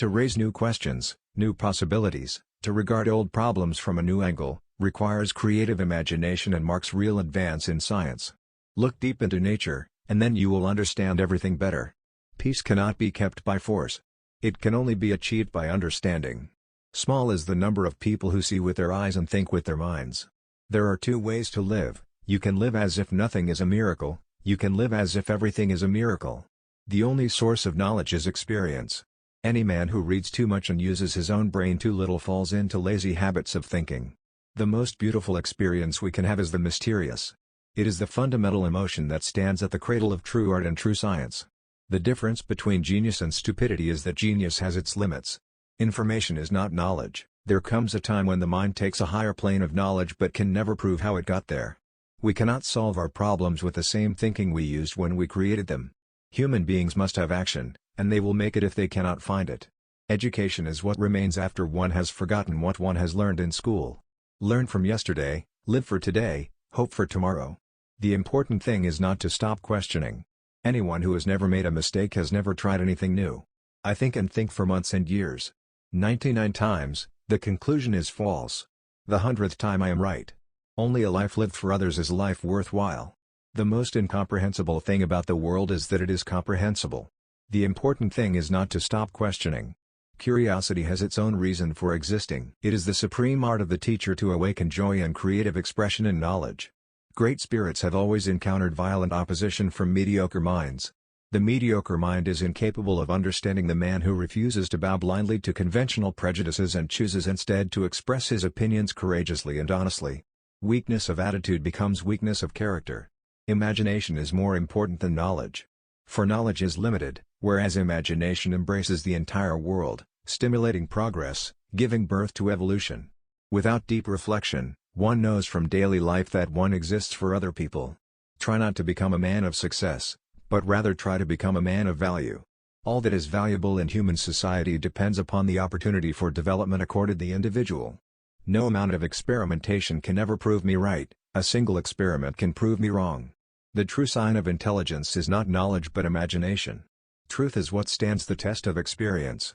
To raise new questions, new possibilities, to regard old problems from a new angle, requires creative imagination and marks real advance in science. Look deep into nature, and then you will understand everything better. Peace cannot be kept by force. It can only be achieved by understanding. Small is the number of people who see with their eyes and think with their minds. There are two ways to live. You can live as if nothing is a miracle, you can live as if everything is a miracle. The only source of knowledge is experience. Any man who reads too much and uses his own brain too little falls into lazy habits of thinking. The most beautiful experience we can have is the mysterious. It is the fundamental emotion that stands at the cradle of true art and true science. The difference between genius and stupidity is that genius has its limits. Information is not knowledge. There comes a time when the mind takes a higher plane of knowledge but can never prove how it got there. We cannot solve our problems with the same thinking we used when we created them. Human beings must have action, and they will make it if they cannot find it. Education is what remains after one has forgotten what one has learned in school. Learn from yesterday, live for today, hope for tomorrow. The important thing is not to stop questioning. Anyone who has never made a mistake has never tried anything new. I think and think for months and years. 99 times, the conclusion is false. The 100th time I am right. Only a life lived for others is a life worthwhile. The most incomprehensible thing about the world is that it is comprehensible. The important thing is not to stop questioning. Curiosity has its own reason for existing. It is the supreme art of the teacher to awaken joy and creative expression in knowledge. Great spirits have always encountered violent opposition from mediocre minds. The mediocre mind is incapable of understanding the man who refuses to bow blindly to conventional prejudices and chooses instead to express his opinions courageously and honestly. Weakness of attitude becomes weakness of character. Imagination is more important than knowledge. For knowledge is limited, whereas imagination embraces the entire world, stimulating progress, giving birth to evolution. Without deep reflection, one knows from daily life that one exists for other people. Try not to become a man of success, but rather try to become a man of value. All that is valuable in human society depends upon the opportunity for development accorded the individual. No amount of experimentation can ever prove me right, a single experiment can prove me wrong. The true sign of intelligence is not knowledge but imagination. Truth is what stands the test of experience.